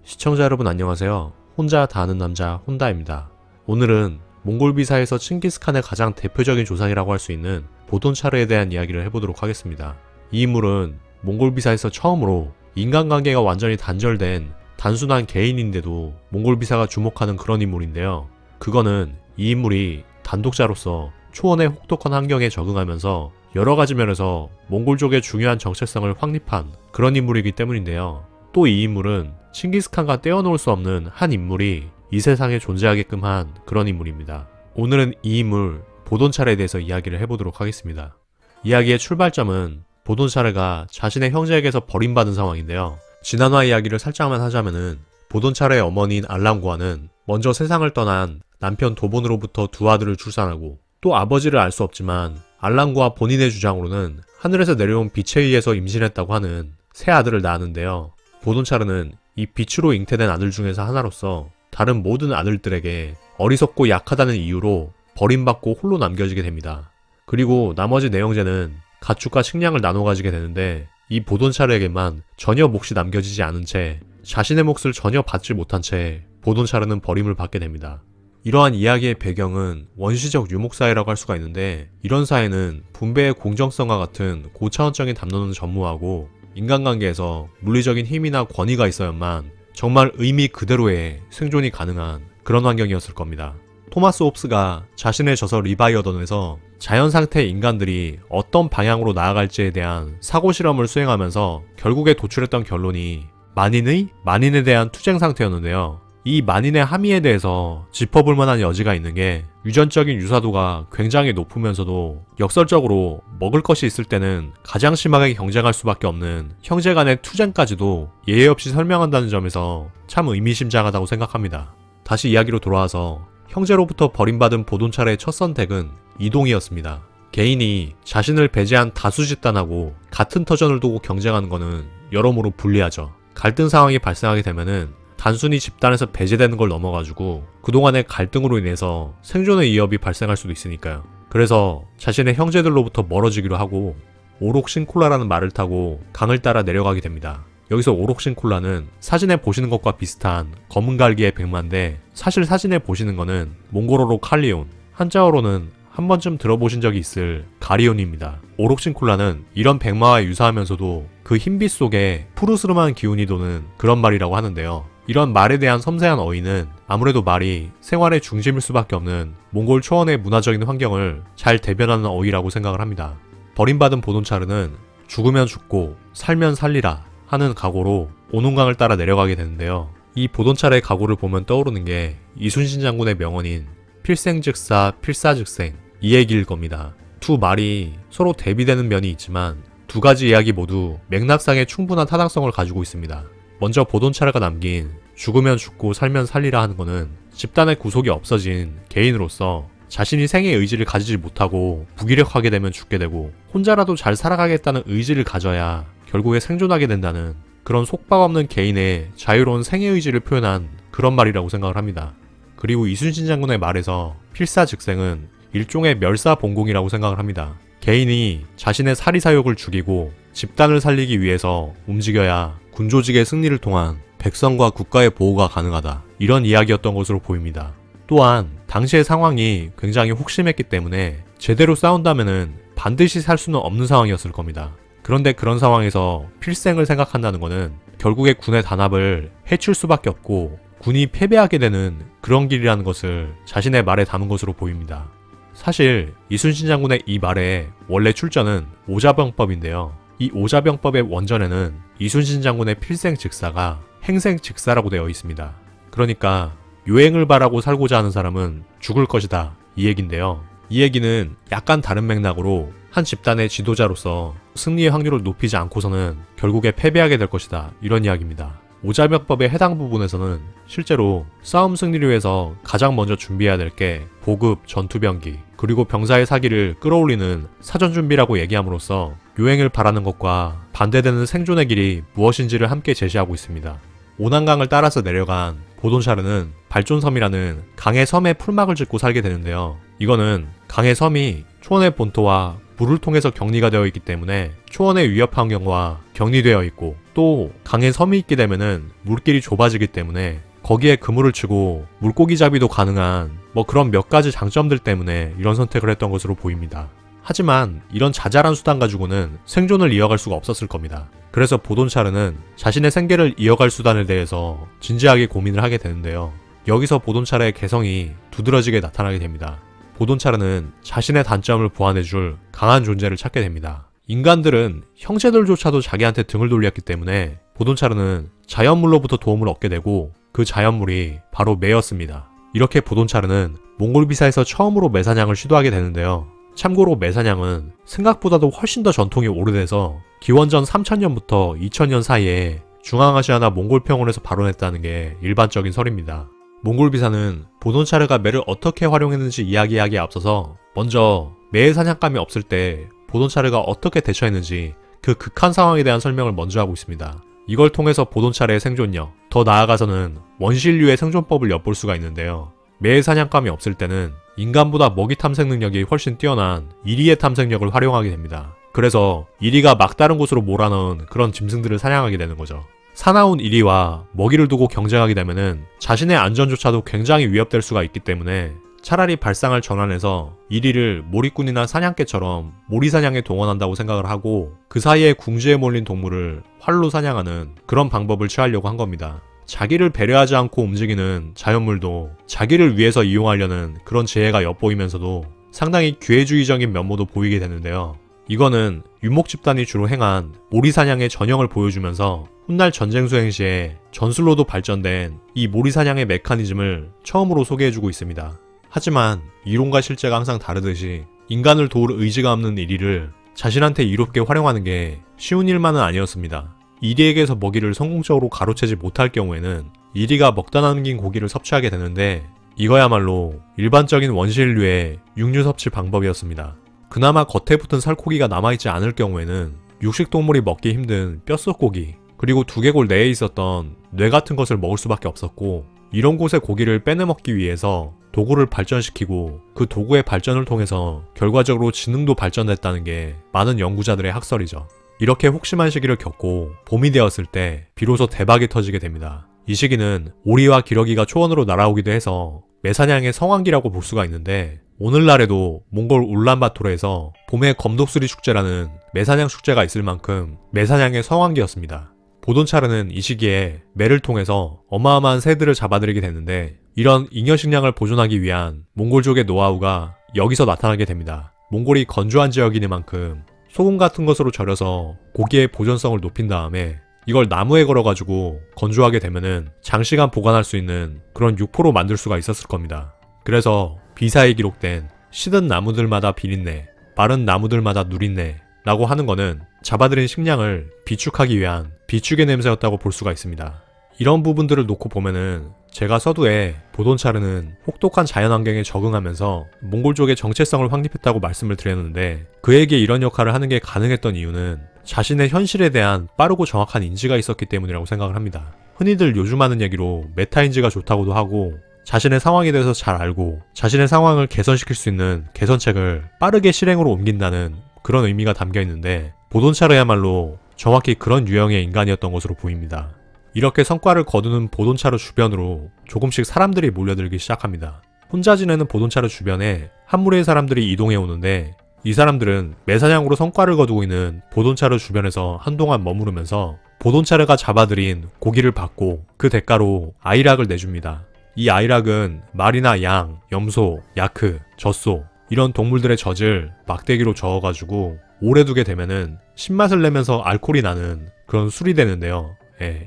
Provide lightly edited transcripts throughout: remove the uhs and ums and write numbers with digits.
시청자 여러분 안녕하세요. 혼자 다 아는 남자 혼다입니다. 오늘은 몽골 비사에서 칭기스칸의 가장 대표적인 조상이라고 할 수 있는 보돈차르에 대한 이야기를 해보도록 하겠습니다. 이 인물은 몽골 비사에서 처음으로 인간관계가 완전히 단절된 단순한 개인인데도 몽골 비사가 주목하는 그런 인물인데요. 그거는 이 인물이 단독자로서 초원의 혹독한 환경에 적응하면서 여러가지 면에서 몽골족의 중요한 정체성을 확립한 그런 인물이기 때문인데요. 또 이 인물은 칭기스칸과 떼어놓을 수 없는 한 인물이 이 세상에 존재하게끔 한 그런 인물입니다. 오늘은 이 인물 보돈차르에 대해서 이야기를 해보도록 하겠습니다. 이야기의 출발점은 보돈차르가 자신의 형제에게서 버림받은 상황인데요. 지난화 이야기를 살짝만 하자면은 보돈차르의 어머니인 알랑구아는 먼저 세상을 떠난 남편 도본으로부터 두 아들을 출산하고 또 아버지를 알 수 없지만 알랑구아 본인의 주장으로는 하늘에서 내려온 빛에 의해서 임신했다고 하는 세 아들을 낳았는데요. 보돈차르는 이 빛으로 잉태된 아들 중에서 하나로서 다른 모든 아들들에게 어리석고 약하다는 이유로 버림받고 홀로 남겨지게 됩니다. 그리고 나머지 내형제는 가축과 식량을 나눠 가지게 되는데 이 보돈차르에게만 전혀 몫이 남겨지지 않은 채 자신의 몫을 전혀 받지 못한 채 보돈차르는 버림을 받게 됩니다. 이러한 이야기의 배경은 원시적 유목사회라고 할 수가 있는데, 이런 사회는 분배의 공정성과 같은 고차원적인 담론은 전무하고 인간관계에서 물리적인 힘이나 권위가 있어야만 정말 의미 그대로의 생존이 가능한 그런 환경이었을 겁니다. 토마스 홉스가 자신의 저서 리바이어던에서 자연상태의 인간들이 어떤 방향으로 나아갈지에 대한 사고실험을 수행하면서 결국에 도출했던 결론이 만인에 대한 투쟁 상태였는데요. 이 만인의 함의에 대해서 짚어볼 만한 여지가 있는 게, 유전적인 유사도가 굉장히 높으면서도 역설적으로 먹을 것이 있을 때는 가장 심하게 경쟁할 수밖에 없는 형제 간의 투쟁까지도 예외 없이 설명한다는 점에서 참 의미심장하다고 생각합니다. 다시 이야기로 돌아와서 형제로부터 버림받은 보돈차르의 첫 선택은 이동이었습니다. 개인이 자신을 배제한 다수 집단하고 같은 터전을 두고 경쟁하는 것은 여러모로 불리하죠. 갈등 상황이 발생하게 되면은 단순히 집단에서 배제되는 걸 넘어가지고 그동안의 갈등으로 인해서 생존의 위협이 발생할 수도 있으니까요. 그래서 자신의 형제들로부터 멀어지기로 하고 오록신콜라라는 말을 타고 강을 따라 내려가게 됩니다. 여기서 오록신콜라는 사진에 보시는 것과 비슷한 검은 갈기의 백마인데, 사실 사진에 보시는 거는 몽골어로 칼리온, 한자어로는 한 번쯤 들어보신 적이 있을 가리온입니다. 오록신콜라는 이런 백마와 유사하면서도 그 흰빛 속에 푸르스름한 기운이 도는 그런 말이라고 하는데요. 이런 말에 대한 섬세한 어휘는 아무래도 말이 생활의 중심일 수밖에 없는 몽골 초원의 문화적인 환경을 잘 대변하는 어휘라고 생각을 합니다. 버림받은 보돈차르는 죽으면 죽고 살면 살리라 하는 각오로 오농강을 따라 내려가게 되는데요. 이 보돈차르의 각오를 보면 떠오르는 게 이순신 장군의 명언인 필생즉사 필사즉생, 이 얘기일 겁니다. 두 말이 서로 대비되는 면이 있지만 두 가지 이야기 모두 맥락상의 충분한 타당성을 가지고 있습니다. 먼저 보돈차르가 남긴 죽으면 죽고 살면 살리라 하는 거는 집단의 구속이 없어진 개인으로서 자신이 생의 의지를 가지지 못하고 무기력하게 되면 죽게 되고 혼자라도 잘 살아가겠다는 의지를 가져야 결국에 생존하게 된다는 그런 속박 없는 개인의 자유로운 생의 의지를 표현한 그런 말이라고 생각을 합니다. 그리고 이순신 장군의 말에서 필사즉생은 일종의 멸사봉공이라고 생각을 합니다. 개인이 자신의 사리사욕을 죽이고 집단을 살리기 위해서 움직여야 군조직의 승리를 통한 백성과 국가의 보호가 가능하다, 이런 이야기였던 것으로 보입니다. 또한 당시의 상황이 굉장히 혹심했기 때문에 제대로 싸운다면은 반드시 살 수는 없는 상황이었을 겁니다. 그런데 그런 상황에서 필생을 생각한다는 것은 결국에 군의 단합을 해칠 수밖에 없고 군이 패배하게 되는 그런 길이라는 것을 자신의 말에 담은 것으로 보입니다. 사실 이순신 장군의 이 말의 원래 출전은 오자병법인데요. 이 오자병법의 원전에는 이순신 장군의 필생즉사가 행생즉사라고 되어 있습니다. 그러니까 요행을 바라고 살고자 하는 사람은 죽을 것이다, 이 얘긴데요. 이 얘기는 약간 다른 맥락으로 한 집단의 지도자로서 승리의 확률을 높이지 않고서는 결국에 패배하게 될 것이다, 이런 이야기입니다. 오자병법의 해당 부분에서는 실제로 싸움 승리를 위해서 가장 먼저 준비해야 될 게 보급, 전투병기, 그리고 병사의 사기를 끌어올리는 사전준비라고 얘기함으로써 요행을 바라는 것과 반대되는 생존의 길이 무엇인지를 함께 제시하고 있습니다. 오난강을 따라서 내려간 보돈차르는 발존섬이라는 강의 섬에 풀막을 짓고 살게 되는데요. 이거는 강의 섬이 초원의 본토와 물을 통해서 격리가 되어 있기 때문에 초원의 위협 환경과 격리되어 있고 또 강에 섬이 있게 되면은 물길이 좁아지기 때문에 거기에 그물을 치고 물고기 잡이도 가능한 그런 몇 가지 장점들 때문에 이런 선택을 했던 것으로 보입니다. 하지만 이런 자잘한 수단 가지고는 생존을 이어갈 수가 없었을 겁니다. 그래서 보돈차르는 자신의 생계를 이어갈 수단에 대해서 진지하게 고민을 하게 되는데요. 여기서 보돈차르의 개성이 두드러지게 나타나게 됩니다. 보돈차르는 자신의 단점을 보완해줄 강한 존재를 찾게 됩니다. 인간들은 형제들조차도 자기한테 등을 돌렸기 때문에 보돈차르는 자연물로부터 도움을 얻게 되고 그 자연물이 바로 매였습니다. 이렇게 보돈차르는 몽골비사에서 처음으로 매사냥을 시도하게 되는데요. 참고로 매사냥은 생각보다도 훨씬 더 전통이 오래돼서 기원전 3000년부터 2000년 사이에 중앙아시아나 몽골평원에서 발원했다는 게 일반적인 설입니다. 몽골비사는 보돈차르가 매를 어떻게 활용했는지 이야기하기에 앞서서 먼저 매의 사냥감이 없을 때 보돈차르가 어떻게 대처했는지 그 극한 상황에 대한 설명을 먼저 하고 있습니다. 이걸 통해서 보돈차르의 생존력, 더 나아가서는 원시인류의 생존법을 엿볼 수가 있는데요. 매의 사냥감이 없을 때는 인간보다 먹이 탐색 능력이 훨씬 뛰어난 이리의 탐색력을 활용하게 됩니다. 그래서 이리가 막다른 곳으로 몰아넣은 그런 짐승들을 사냥하게 되는 거죠. 사나운 이리와 먹이를 두고 경쟁하게 되면은 자신의 안전조차도 굉장히 위협될 수가 있기 때문에 차라리 발상을 전환해서 이리를 몰이꾼이나 사냥개처럼 몰이사냥에 동원한다고 생각을 하고 그 사이에 궁지에 몰린 동물을 활로 사냥하는 그런 방법을 취하려고 한 겁니다. 자기를 배려하지 않고 움직이는 자연물도 자기를 위해서 이용하려는 그런 재해가 엿보이면서도 상당히 기회주의적인 면모도 보이게 되는데요. 이거는 유목 집단이 주로 행한 몰이사냥의 전형을 보여주면서 훗날 전쟁 수행 시에 전술로도 발전된 이 몰이사냥의 메커니즘을 처음으로 소개해주고 있습니다. 하지만 이론과 실제가 항상 다르듯이 인간을 도울 의지가 없는 이리를 자신한테 이롭게 활용하는 게 쉬운 일만은 아니었습니다. 이리에게서 먹이를 성공적으로 가로채지 못할 경우에는 이리가 먹다 남긴 고기를 섭취하게 되는데 이거야말로 일반적인 원시인류의 육류 섭취 방법이었습니다. 그나마 겉에 붙은 살코기가 남아있지 않을 경우에는 육식동물이 먹기 힘든 뼛속고기 그리고 두개골 내에 있었던 뇌 같은 것을 먹을 수밖에 없었고 이런 곳의 고기를 빼내먹기 위해서 도구를 발전시키고 그 도구의 발전을 통해서 결과적으로 지능도 발전됐다는 게 많은 연구자들의 학설이죠. 이렇게 혹심한 시기를 겪고 봄이 되었을 때 비로소 대박이 터지게 됩니다. 이 시기는 오리와 기러기가 초원으로 날아오기도 해서 매사냥의 성황기라고 볼 수가 있는데 오늘날에도 몽골 울란바토르에서 봄의 검독수리 축제라는 매사냥 축제가 있을 만큼 매사냥의 성황기였습니다. 보돈차르는 이 시기에 매를 통해서 어마어마한 새들을 잡아들이게 되는데 이런 잉여 식량을 보존하기 위한 몽골족의 노하우가 여기서 나타나게 됩니다. 몽골이 건조한 지역이니만큼 소금 같은 것으로 절여서 고기의 보존성을 높인 다음에 이걸 나무에 걸어가지고 건조하게 되면은 장시간 보관할 수 있는 그런 육포로 만들 수가 있었을 겁니다. 그래서 비사에 기록된 시든 나무들마다 비린내, 마른 나무들마다 누린내 라고 하는 거는 잡아들인 식량을 비축하기 위한 비축의 냄새였다고 볼 수가 있습니다. 이런 부분들을 놓고 보면은 제가 서두에 보돈차르는 혹독한 자연환경에 적응하면서 몽골족의 정체성을 확립했다고 말씀을 드렸는데 그에게 이런 역할을 하는 게 가능했던 이유는 자신의 현실에 대한 빠르고 정확한 인지가 있었기 때문이라고 생각을 합니다. 흔히들 요즘 하는 얘기로 메타인지가 좋다고도 하고 자신의 상황에 대해서 잘 알고 자신의 상황을 개선시킬 수 있는 개선책을 빠르게 실행으로 옮긴다는 그런 의미가 담겨 있는데 보돈차르야말로 정확히 그런 유형의 인간이었던 것으로 보입니다. 이렇게 성과를 거두는 보돈차르 주변으로 조금씩 사람들이 몰려들기 시작합니다. 혼자 지내는 보돈차르 주변에 한 무리의 사람들이 이동해 오는데 이 사람들은 매사냥으로 성과를 거두고 있는 보돈차르 주변에서 한동안 머무르면서 보돈차르가 잡아들인 고기를 받고 그 대가로 아이락을 내줍니다. 이 아이락은 말이나 양, 염소, 야크, 젖소 이런 동물들의 젖을 막대기로 저어가지고 오래 두게 되면은 신맛을 내면서 알코올이 나는 그런 술이 되는데요.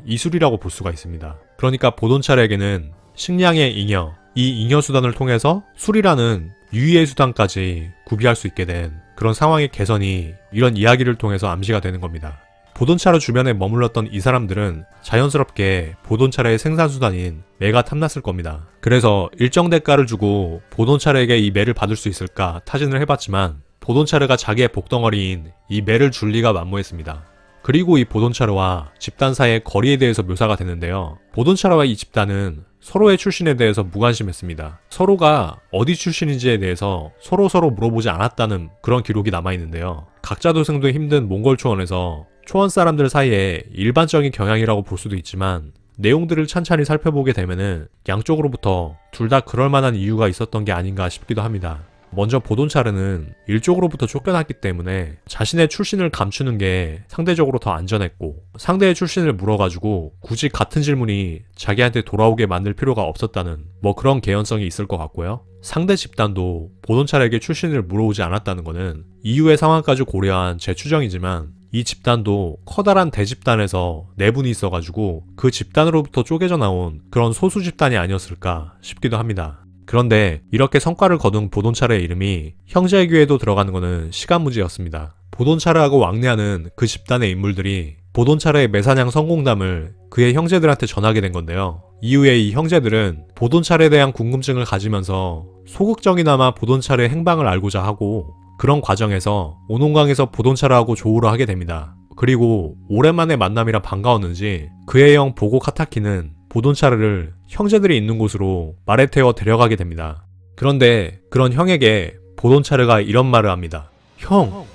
이 술이라고 볼 수가 있습니다. 그러니까 보돈차르에게는 식량의 잉여, 이 잉여 수단을 통해서 술이라는 유의의 수단까지 구비할 수 있게 된 그런 상황의 개선이 이런 이야기를 통해서 암시가 되는 겁니다. 보돈차르 주변에 머물렀던 이 사람들은 자연스럽게 보돈차르의 생산수단인 매가 탐났을 겁니다. 그래서 일정 대가를 주고 보돈차르에게 이 매를 받을 수 있을까 타진을 해봤지만 보돈차르가 자기의 복덩어리인 이 매를 줄 리가 만무했습니다. 그리고 이 보돈차르와 집단 사이의 거리에 대해서 묘사가 되는데요. 보돈차르와 이 집단은 서로의 출신에 대해서 무관심했습니다. 서로가 어디 출신인지에 대해서 서로 물어보지 않았다는 그런 기록이 남아있는데요. 각자 도생도 힘든 몽골 초원에서 초원 사람들 사이에 일반적인 경향이라고 볼 수도 있지만 내용들을 찬찬히 살펴보게 되면은 양쪽으로부터 둘 다 그럴 만한 이유가 있었던 게 아닌가 싶기도 합니다. 먼저 보돈차르는 일쪽으로부터 쫓겨났기 때문에 자신의 출신을 감추는 게 상대적으로 더 안전했고, 상대의 출신을 물어가지고 굳이 같은 질문이 자기한테 돌아오게 만들 필요가 없었다는 그런 개연성이 있을 것 같고요. 상대 집단도 보돈차르에게 출신을 물어오지 않았다는 것은 이후의 상황까지 고려한 제 추정이지만, 이 집단도 커다란 대집단에서 내분이 있어가지고 그 집단으로부터 쪼개져 나온 그런 소수 집단이 아니었을까 싶기도 합니다. 그런데 이렇게 성과를 거둔 보돈차르의 이름이 형제의 귀에도 들어가는 것은 시간 문제였습니다. 보돈차르하고 왕래하는 그 집단의 인물들이 보돈차르의 매사냥 성공담을 그의 형제들한테 전하게 된 건데요. 이후에 이 형제들은 보돈차르에 대한 궁금증을 가지면서 소극적이나마 보돈차르의 행방을 알고자 하고, 그런 과정에서 오논강에서 보돈차르하고 조우를 하게 됩니다. 그리고 오랜만에 만남이라 반가웠는지 그의 형 보고 카타키는 보돈차르를 형제들이 있는 곳으로 말에 태워 데려가게 됩니다. 그런데 그런 형에게 보돈차르가 이런 말을 합니다. 형,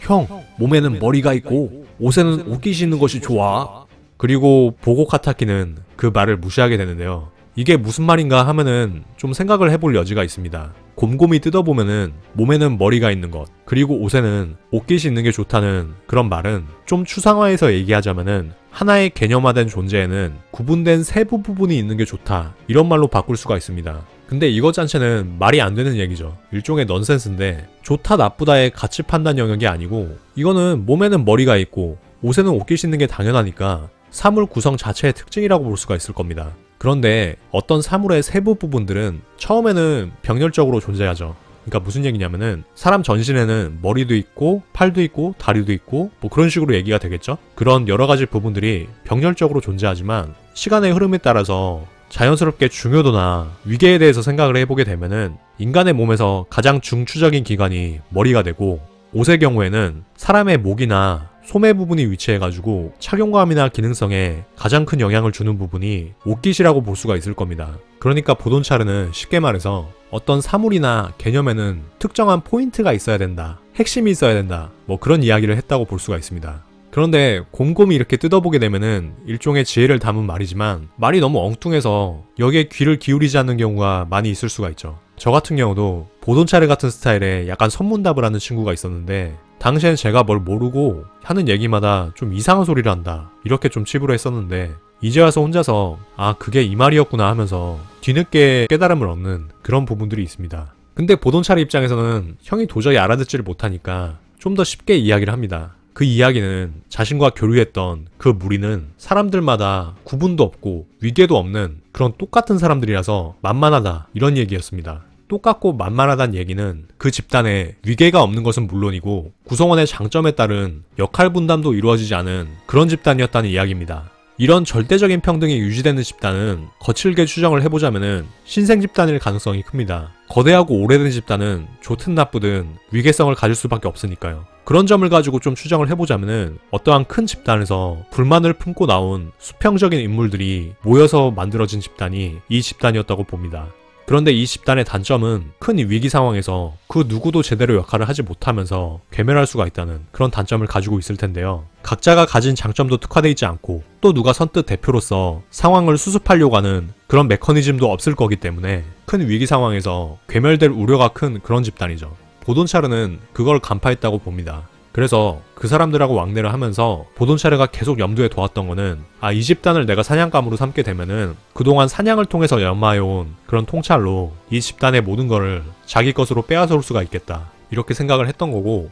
몸에는 머리가 있고 옷에는 옷깃이 있는 것이 좋아. 그리고 보고 카타키는 그 말을 무시하게 되는데요. 이게 무슨 말인가 하면은 좀 생각을 해볼 여지가 있습니다. 곰곰이 뜯어보면은 몸에는 머리가 있는 것, 그리고 옷에는 옷깃이 있는 게 좋다는 그런 말은 좀 추상화해서 얘기하자면은 하나의 개념화된 존재에는 구분된 세부 부분이 있는 게 좋다, 이런 말로 바꿀 수가 있습니다. 근데 이것 자체는 말이 안 되는 얘기죠. 일종의 넌센스인데, 좋다 나쁘다의 가치 판단 영역이 아니고 이거는 몸에는 머리가 있고 옷에는 옷깃이 있는 게 당연하니까 사물 구성 자체의 특징이라고 볼 수가 있을 겁니다. 그런데 어떤 사물의 세부 부분들은 처음에는 병렬적으로 존재하죠. 그러니까 무슨 얘기냐면은 사람 전신에는 머리도 있고 팔도 있고 다리도 있고 그런 식으로 얘기가 되겠죠. 그런 여러 가지 부분들이 병렬적으로 존재하지만 시간의 흐름에 따라서 자연스럽게 중요도나 위계에 대해서 생각을 해보게 되면은 인간의 몸에서 가장 중추적인 기관이 머리가 되고, 옷의 경우에는 사람의 목이나 소매 부분이 위치해가지고 착용감이나 기능성에 가장 큰 영향을 주는 부분이 옷깃이라고 볼 수가 있을 겁니다. 그러니까 보돈차르는 쉽게 말해서 어떤 사물이나 개념에는 특정한 포인트가 있어야 된다, 핵심이 있어야 된다, 그런 이야기를 했다고 볼 수가 있습니다. 그런데 곰곰이 이렇게 뜯어보게 되면은 일종의 지혜를 담은 말이지만 말이 너무 엉뚱해서 여기에 귀를 기울이지 않는 경우가 많이 있을 수가 있죠. 저 같은 경우도 보돈차르 같은 스타일의 약간 선문답을 하는 친구가 있었는데, 당시엔 제가 뭘 모르고 하는 얘기마다 좀 이상한 소리를 한다, 이렇게 좀 치부를 했었는데, 이제 와서 혼자서 그게 이 말이었구나 하면서 뒤늦게 깨달음을 얻는 그런 부분들이 있습니다. 근데 보돈차르 입장에서는 형이 도저히 알아듣지를 못하니까 좀 더 쉽게 이야기를 합니다. 그 이야기는 자신과 교류했던 그 무리는 사람들마다 구분도 없고 위계도 없는 그런 똑같은 사람들이라서 만만하다, 이런 얘기였습니다. 똑같고 만만하다는 얘기는 그 집단에 위계가 없는 것은 물론이고 구성원의 장점에 따른 역할 분담도 이루어지지 않은 그런 집단이었다는 이야기입니다. 이런 절대적인 평등이 유지되는 집단은 거칠게 추정을 해보자면은 신생 집단일 가능성이 큽니다. 거대하고 오래된 집단은 좋든 나쁘든 위계성을 가질 수밖에 없으니까요. 그런 점을 가지고 좀 추정을 해보자면은 어떠한 큰 집단에서 불만을 품고 나온 수평적인 인물들이 모여서 만들어진 집단이 이 집단이었다고 봅니다. 그런데 이 집단의 단점은 큰 위기 상황에서 그 누구도 제대로 역할을 하지 못하면서 괴멸할 수가 있다는 그런 단점을 가지고 있을 텐데요. 각자가 가진 장점도 특화되어 있지 않고 또 누가 선뜻 대표로서 상황을 수습하려고 하는 그런 메커니즘도 없을 거기 때문에 큰 위기 상황에서 괴멸될 우려가 큰 그런 집단이죠. 보돈차르는 그걸 간파했다고 봅니다. 그래서 그 사람들하고 왕래를 하면서 보돈차르가 계속 염두에 둬왔던 거는 이 집단을 내가 사냥감으로 삼게 되면은 그동안 사냥을 통해서 연마해온 그런 통찰로 이 집단의 모든 거를 자기 것으로 빼앗아올 수가 있겠다, 이렇게 생각을 했던 거고,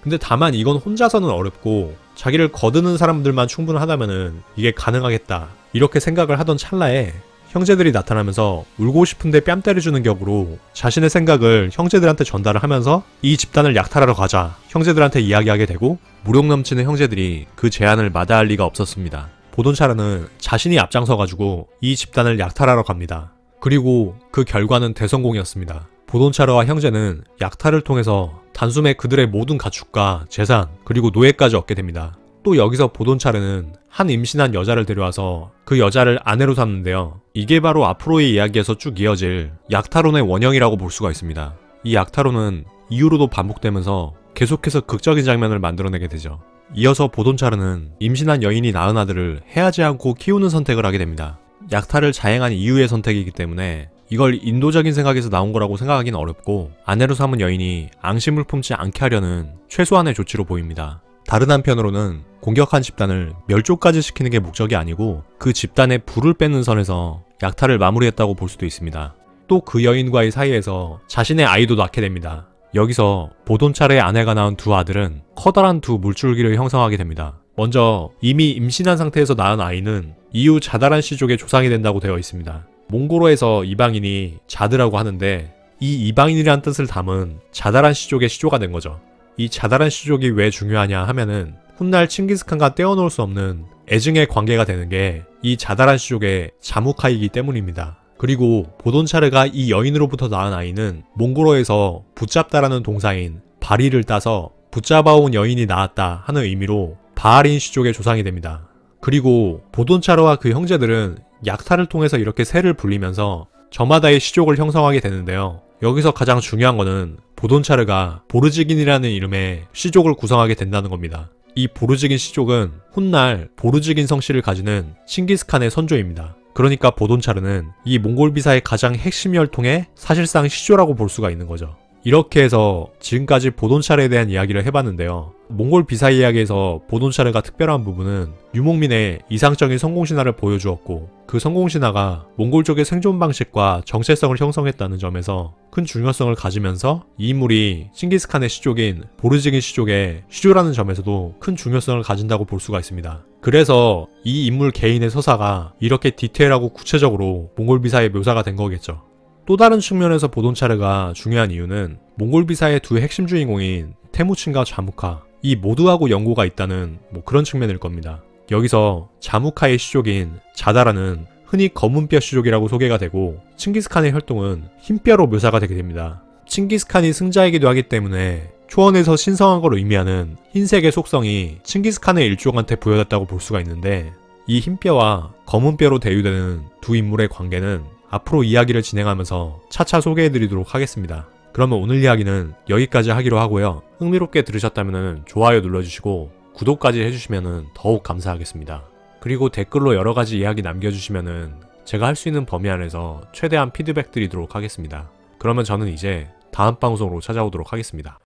근데 다만 이건 혼자서는 어렵고 자기를 거드는 사람들만 충분하다면은 이게 가능하겠다, 이렇게 생각을 하던 찰나에 형제들이 나타나면서 울고 싶은데 뺨 때려주는 격으로 자신의 생각을 형제들한테 전달을 하면서 이 집단을 약탈하러 가자, 형제들한테 이야기하게 되고, 무력 넘치는 형제들이 그 제안을 마다할 리가 없었습니다. 보돈차르는 자신이 앞장서가지고 이 집단을 약탈하러 갑니다. 그리고 그 결과는 대성공이었습니다. 보돈차르와 형제는 약탈을 통해서 단숨에 그들의 모든 가축과 재산 그리고 노예까지 얻게 됩니다. 또 여기서 보돈차르는 한 임신한 여자를 데려와서 그 여자를 아내로 삼는데요. 이게 바로 앞으로의 이야기에서 쭉 이어질 약탈론의 원형이라고 볼 수가 있습니다. 이 약탈론은 이후로도 반복되면서 계속해서 극적인 장면을 만들어내게 되죠. 이어서 보돈차르는 임신한 여인이 낳은 아들을 해하지 않고 키우는 선택을 하게 됩니다. 약탈을 자행한 이유의 선택이기 때문에 이걸 인도적인 생각에서 나온 거라고 생각하기는 어렵고, 아내로 삼은 여인이 앙심을 품지 않게 하려는 최소한의 조치로 보입니다. 다른 한편으로는 공격한 집단을 멸종까지 시키는 게 목적이 아니고 그 집단의 불을 뺏는 선에서 약탈을 마무리했다고 볼 수도 있습니다. 또 그 여인과의 사이에서 자신의 아이도 낳게 됩니다. 여기서 보돈차르의 아내가 낳은 두 아들은 커다란 두 물줄기를 형성하게 됩니다. 먼저 이미 임신한 상태에서 낳은 아이는 이후 자다란 씨족의 조상이 된다고 되어 있습니다. 몽고로에서 이방인이 자드라고 하는데, 이 이방인이란 뜻을 담은 자다란 씨족의 시조가 된 거죠. 이 자다란 씨족이 왜 중요하냐 하면은 훗날 칭기스칸과 떼어놓을 수 없는 애증의 관계가 되는 게 이 자다란 씨족의 자무카이기 때문입니다. 그리고 보돈차르가 이 여인으로부터 낳은 아이는 몽고로에서 붙잡다라는 동사인 바리를 따서 붙잡아온 여인이 낳았다 하는 의미로 바알인 씨족의 조상이 됩니다. 그리고 보돈차르와 그 형제들은 약탈을 통해서 이렇게 세를 불리면서 저마다의 씨족을 형성하게 되는데요. 여기서 가장 중요한 거는 보돈차르가 보르지긴이라는 이름의 씨족을 구성하게 된다는 겁니다. 이 보르지긴 씨족은 훗날 보르지긴 성씨를 가지는 칭기스칸의 선조입니다. 그러니까 보돈차르는 이 몽골 비사의 가장 핵심 혈통의 사실상 시조라고 볼 수가 있는 거죠. 이렇게 해서 지금까지 보돈차르에 대한 이야기를 해봤는데요. 몽골 비사 이야기에서 보돈차르가 특별한 부분은 유목민의 이상적인 성공신화를 보여주었고, 그 성공신화가 몽골족의 생존 방식과 정체성을 형성했다는 점에서 큰 중요성을 가지면서 이 인물이 칭기스칸의 시족인 보르지긴 시족의 시조라는 점에서도 큰 중요성을 가진다고 볼 수가 있습니다. 그래서 이 인물 개인의 서사가 이렇게 디테일하고 구체적으로 몽골 비사에 묘사가 된 거겠죠. 또 다른 측면에서 보돈차르가 중요한 이유는 몽골 비사의 두 핵심 주인공인 테무친과 자무카, 이 모두하고 연고가 있다는 그런 측면일 겁니다. 여기서 자무카의 시족인 자다라는 흔히 검은뼈 시족이라고 소개가 되고, 칭기스칸의 혈통은 흰뼈로 묘사가 되게 됩니다. 칭기스칸이 승자이기도 하기 때문에 초원에서 신성한 걸 의미하는 흰색의 속성이 칭기스칸의 일족한테 부여됐다고 볼 수가 있는데, 이 흰뼈와 검은뼈로 대유되는 두 인물의 관계는 앞으로 이야기를 진행하면서 차차 소개해드리도록 하겠습니다. 그러면 오늘 이야기는 여기까지 하기로 하고요. 흥미롭게 들으셨다면 좋아요 눌러주시고 구독까지 해주시면 더욱 감사하겠습니다. 그리고 댓글로 여러가지 이야기 남겨주시면 제가 할 수 있는 범위 안에서 최대한 피드백 드리도록 하겠습니다. 그러면 저는 이제 다음 방송으로 찾아오도록 하겠습니다.